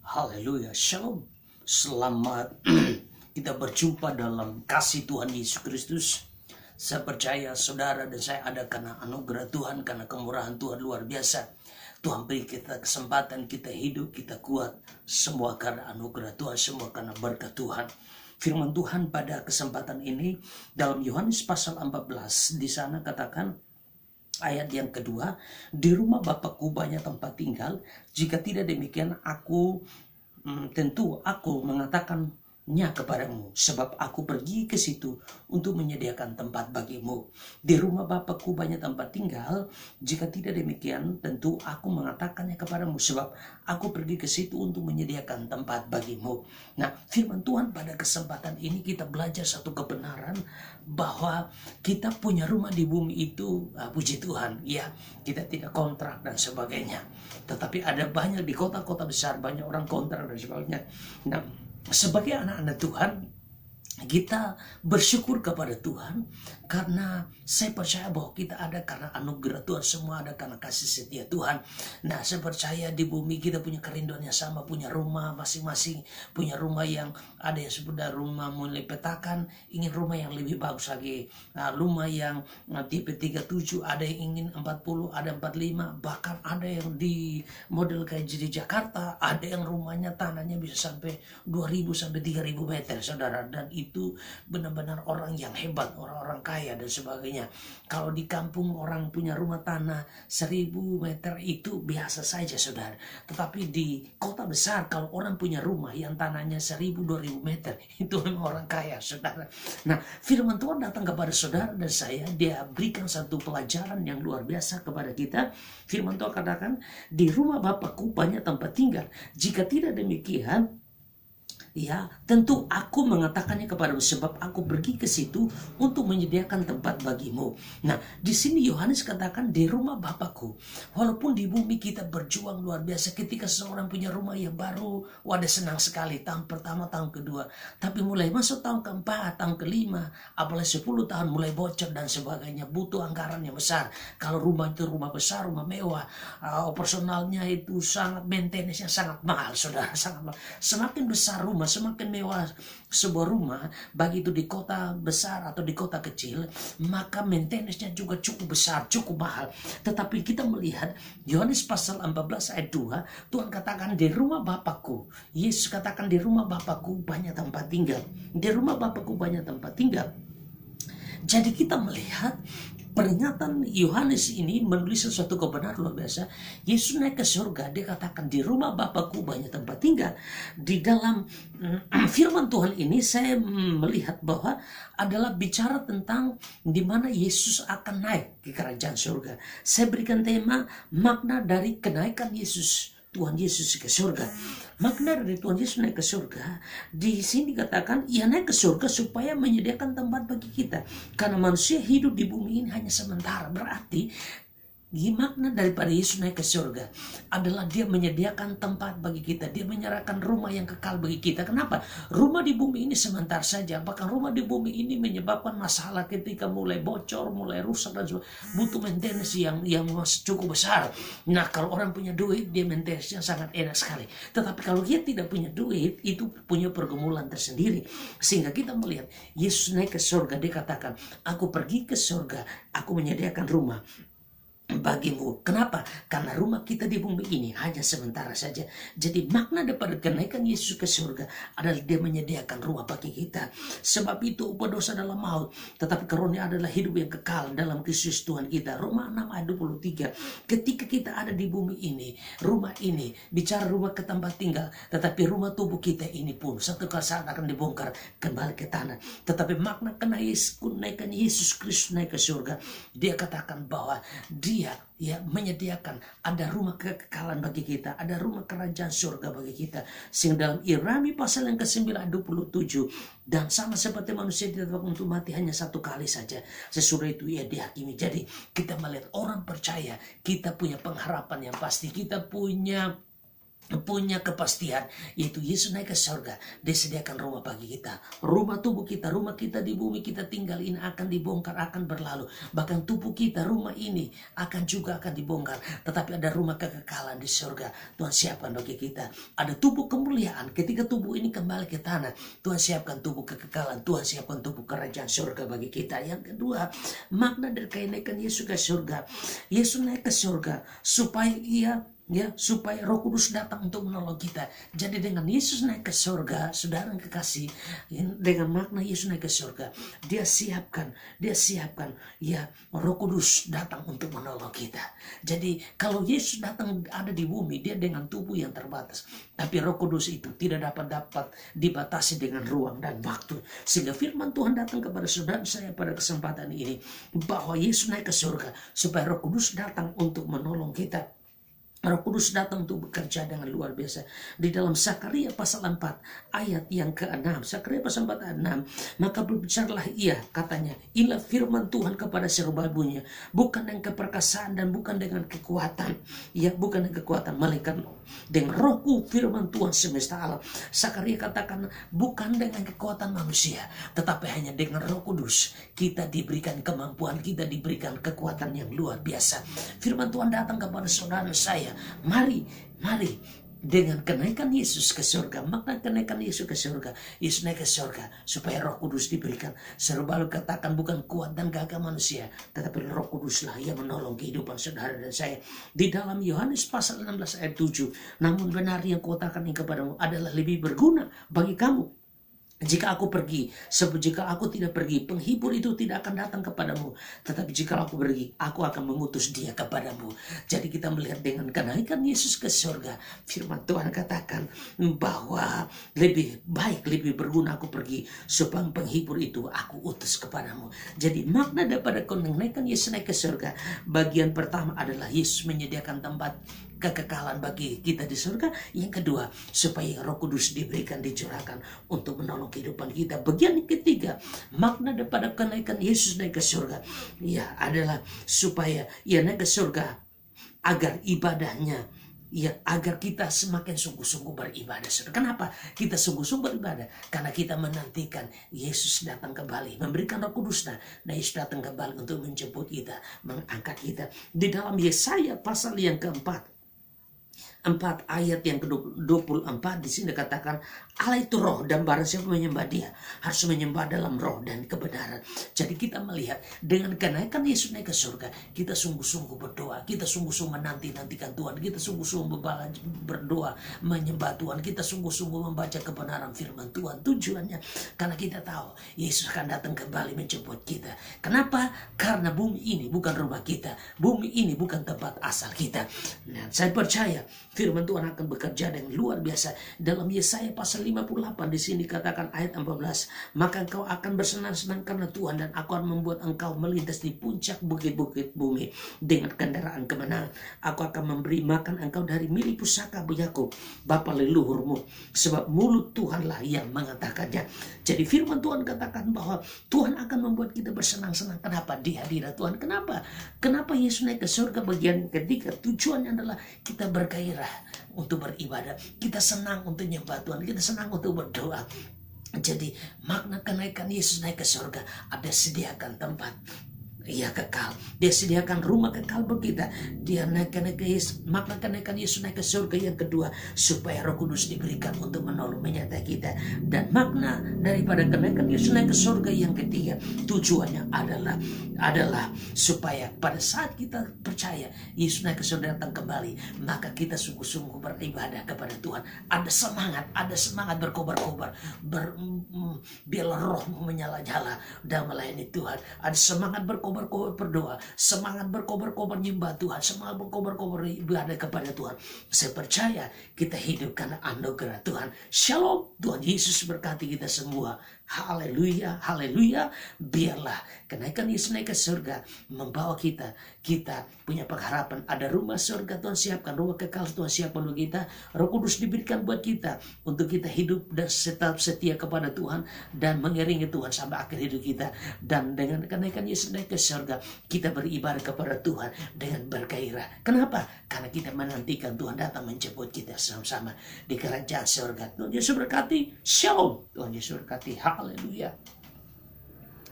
Haleluya, shalom. Selamat kita berjumpa dalam kasih Tuhan Yesus Kristus. Saya percaya saudara dan saya ada karena anugerah Tuhan, karena kemurahan Tuhan luar biasa. Tuhan beri kita kesempatan, kita hidup, kita kuat. Semua karena anugerah Tuhan, semua karena berkat Tuhan. Firman Tuhan pada kesempatan ini dalam Yohanes pasal 14, di sana katakan ayat yang kedua, di rumah Bapakku banyak tempat tinggal, jika tidak demikian tentu aku mengatakannya kepadamu, sebab aku pergi ke situ untuk menyediakan tempat bagimu. Di rumah Bapakku banyak tempat tinggal, jika tidak demikian tentu aku mengatakannya kepadamu, sebab aku pergi ke situ untuk menyediakan tempat bagimu. Nah, firman Tuhan pada kesempatan ini kita belajar satu kebenaran bahwa kita punya rumah di bumi itu, puji Tuhan, ya, kita tidak kontrak dan sebagainya. Tetapi ada banyak di kota-kota besar, banyak orang kontrak dan sebagainya. Nah, sebagai anak-anak Tuhan, kita bersyukur kepada Tuhan karena saya percaya bahwa kita ada karena anugerah Tuhan, semua ada karena kasih setia Tuhan. Nah, saya percaya di bumi kita punya kerinduan yang sama, punya rumah masing-masing, punya rumah yang ada yang sudah rumah mulai petakan, ingin rumah yang lebih bagus lagi. Nah, rumah yang tipe 37, ada yang ingin 40, ada 45, bahkan ada yang di model kayak di Jakarta, ada yang rumahnya tanahnya bisa sampai 2000 sampai 3000 meter, saudara. Dan itu benar-benar orang yang hebat, orang-orang kaya dan sebagainya. Kalau di kampung orang punya rumah tanah 1000 meter itu biasa saja, saudara. Tetapi di kota besar kalau orang punya rumah yang tanahnya 1000-2000 meter, itu memang orang kaya, saudara. Nah, firman Tuhan datang kepada saudara dan saya, dia berikan satu pelajaran yang luar biasa kepada kita. Firman Tuhan katakan, di rumah Bapakku banyak tempat tinggal, jika tidak demikian, ya, tentu aku mengatakannya kepadamu, sebab aku pergi ke situ untuk menyediakan tempat bagimu. Nah, di sini Yohanes katakan di rumah Bapakku. Walaupun di bumi kita berjuang luar biasa, ketika seseorang punya rumah yang baru, wadah senang sekali tahun pertama, tahun kedua. Tapi mulai masuk tahun keempat, tahun kelima, apalagi 10 tahun mulai bocor dan sebagainya, butuh anggaran yang besar. Kalau rumah itu rumah besar, rumah mewah, operasionalnya itu sangat, maintenance-nya sangat mahal, saudara, sangat mahal. Semakin besar rumah, semakin mewah sebuah rumah, baik itu di kota besar atau di kota kecil, maka maintenance-nya juga cukup besar, cukup mahal. Tetapi kita melihat Yohanes pasal 14 ayat 2, Tuhan katakan di rumah Bapakku. Yesus katakan di rumah Bapakku banyak tempat tinggal. Di rumah Bapakku banyak tempat tinggal. Jadi kita melihat peringatan Yohanes ini menulis sesuatu kebenaran luar biasa. Yesus naik ke surga, dia katakan di rumah Bapakku banyak tempat tinggal. Di dalam firman Tuhan ini saya melihat bahwa adalah bicara tentang di mana Yesus akan naik ke kerajaan surga. Saya berikan tema makna dari kenaikan Yesus, Tuhan Yesus ke surga. Makna dari Tuhan Yesus naik ke surga, di sini katakan ia naik ke surga supaya menyediakan tempat bagi kita. Karena manusia hidup di bumi ini hanya sementara. Berarti makna daripada Yesus naik ke surga adalah dia menyediakan tempat bagi kita. Dia menyerahkan rumah yang kekal bagi kita. Kenapa? Rumah di bumi ini sebentar saja. Bahkan rumah di bumi ini menyebabkan masalah ketika mulai bocor, mulai rusak dan sebagainya. Butuh maintenance yang cukup besar. Nah, kalau orang punya duit, dia maintenance-nya sangat enak sekali. Tetapi kalau dia tidak punya duit, itu punya pergumulan tersendiri. Sehingga kita melihat Yesus naik ke surga, dia katakan, aku pergi ke surga, aku menyediakan rumah bagimu. Kenapa? Karena rumah kita di bumi ini hanya sementara saja. Jadi makna daripada kenaikan Yesus ke surga adalah dia menyediakan rumah bagi kita. Sebab itu upah dosa adalah maut, tetapi karunia adalah hidup yang kekal dalam Kristus Tuhan kita. Roma 6 ayat 23. Ketika kita ada di bumi ini, rumah ini bicara rumah ke tempat tinggal, tetapi rumah tubuh kita ini pun satu saat akan dibongkar kembali ke tanah. Tetapi makna kenaikan Yesus Kristus naik ke surga, dia katakan bahwa dia menyediakan ada rumah kekekalan bagi kita, ada rumah kerajaan surga bagi kita. Sehingga dalam Ibrani pasal yang ke-9 ayat 27, dan sama seperti manusia ditetapkan untuk mati hanya satu kali saja, sesudah itu ia dihakimi. Jadi kita melihat orang percaya, kita punya pengharapan yang pasti, kita punya punya kepastian, yaitu Yesus naik ke surga, disediakan rumah bagi kita. Rumah tubuh kita, rumah kita di bumi kita tinggal ini akan dibongkar, akan berlalu. Bahkan tubuh kita, rumah ini akan dibongkar. Tetapi ada rumah kekekalan di surga. Tuhan siapkan bagi kita. Ada tubuh kemuliaan. Ketika tubuh ini kembali ke tanah, Tuhan siapkan tubuh kekekalan. Tuhan siapkan tubuh kerajaan surga bagi kita. Yang kedua, makna dari kenaikan Yesus ke surga. Yesus naik ke surga supaya supaya Roh Kudus datang untuk menolong kita. Jadi dengan Yesus naik ke surga, saudara yang kekasih, dengan makna Yesus naik ke surga, dia siapkan Roh Kudus datang untuk menolong kita. Jadi kalau Yesus datang ada di bumi, dia dengan tubuh yang terbatas, tapi Roh Kudus itu tidak dapat dibatasi dengan ruang dan waktu. Sehingga firman Tuhan datang kepada saudara saya pada kesempatan ini, bahwa Yesus naik ke surga supaya Roh Kudus datang untuk menolong kita. Roh Kudus datang untuk bekerja dengan luar biasa. Di dalam Sakaria pasal 4 ayat yang ke-6. Sakaria pasal 4 ayat 6. Maka berbicaralah ia, katanya, inilah firman Tuhan kepada Zerubabel, bukan dengan keperkasaan dan bukan dengan kekuatan. Ya, bukan dengan kekuatan, melainkan dengan Rohku, firman Tuhan semesta alam. Sakaria katakan, bukan dengan kekuatan manusia, tetapi hanya dengan Roh Kudus kita diberikan kemampuan, kita diberikan kekuatan yang luar biasa. Firman Tuhan datang kepada saudara saya. Mari dengan kenaikan Yesus ke surga. Makna kenaikan Yesus ke surga, Yesus naik ke surga supaya Roh Kudus diberikan. Zerubabel katakan bukan kuat dan gagah manusia, tetapi Roh Kuduslah yang menolong kehidupan saudara dan saya. Di dalam Yohanes pasal 16 ayat 7, namun benar yang kutakan kepadamu adalah lebih berguna bagi kamu. Jika aku pergi, sebab jika aku tidak pergi, penghibur itu tidak akan datang kepadamu. Tetapi jika aku pergi, aku akan mengutus dia kepadamu. Jadi kita melihat dengan kenaikan Yesus ke surga, firman Tuhan katakan bahwa lebih baik, lebih berguna aku pergi, supaya penghibur itu aku utus kepadamu. Jadi makna daripada kenaikan Yesus naik ke surga, bagian pertama adalah Yesus menyediakan tempat kekekalan bagi kita di surga. Yang kedua, supaya Roh Kudus diberikan, dicurahkan untuk menolong kehidupan kita. Bagian ketiga, makna daripada kenaikan Yesus naik ke surga, adalah supaya ia naik ke surga agar ibadahnya, agar kita semakin sungguh-sungguh beribadah. Kenapa kita sungguh-sungguh beribadah? Karena kita menantikan Yesus datang kembali, memberikan Roh Kudus. Nah, Yesus datang kembali untuk menjemput kita, mengangkat kita. Di dalam Yesaya pasal yang keempat, 4 ayat yang ke-24 di sini dikatakan, Allah itu roh dan barang siapa menyembah dia harus menyembah dalam roh dan kebenaran. Jadi kita melihat dengan kenaikan Yesus naik ke surga, kita sungguh-sungguh berdoa, kita sungguh-sungguh menanti-nantikan Tuhan, kita sungguh-sungguh berdoa menyembah Tuhan, kita sungguh-sungguh membaca kebenaran firman Tuhan. Tujuannya karena kita tahu Yesus akan datang kembali menjemput kita. Kenapa? Karena bumi ini bukan rumah kita, bumi ini bukan tempat asal kita. Nah, saya percaya firman Tuhan akan bekerja dengan luar biasa. Dalam Yesaya pasal 58 di sini katakan ayat 14, maka engkau akan bersenang-senang karena Tuhan, dan aku akan membuat engkau melintas di puncak bukit-bukit bumi dengan kendaraan kemenangan. Aku akan memberi makan engkau dari milik pusaka Yakub, bapa leluhurmu, sebab mulut Tuhanlah yang mengatakannya. Jadi firman Tuhan katakan bahwa Tuhan akan membuat kita bersenang-senang. Kenapa? Di hadirat Tuhan. Kenapa Yesus naik ke surga? Bagian ketiga, tujuannya adalah kita bergairah untuk beribadah, kita senang untuk nyembah Tuhan, kita senang untuk berdoa. Jadi makna kenaikan Yesus naik ke surga, ada sediakan tempat kekal. Dia sediakan rumah kekal bagi kita. Dia naikkan ke Yesus. Makna kenaikan Yesus naik ke surga yang kedua, supaya Roh Kudus diberikan untuk menolong menyertai kita. Dan makna daripada kenaikan Yesus naik ke surga yang ketiga, tujuannya adalah supaya pada saat kita percaya Yesus naik ke surga datang kembali, maka kita sungguh-sungguh beribadah kepada Tuhan. Ada semangat berkobar-kobar, biarlah rohmu menyala-nyala dan melayani Tuhan. Ada semangat berkobar-kobar berdoa, semangat berkobar-kobar nyembah Tuhan, semangat berkobar-kobar ibadah kepada Tuhan. Saya percaya kita hidup karena anugerah Tuhan. Shalom. Tuhan Yesus berkati kita semua. Haleluya, haleluya. Biarlah kenaikan Yesus naik ke surga membawa kita punya pengharapan. Ada rumah surga Tuhan siapkan, rumah kekal Tuhan siapkan bagi kita. Roh Kudus diberikan buat kita untuk kita hidup dan tetap setia kepada Tuhan dan mengiringi Tuhan sampai akhir hidup kita. Dan dengan kenaikan Yesus naik ke surga, kita beribadah kepada Tuhan dengan bergairah. Kenapa? Karena kita menantikan Tuhan datang menjemput kita sama-sama di kerajaan surga. Tuhan Yesus berkati. Shalom. Tuhan Yesus berkati. Haleluya.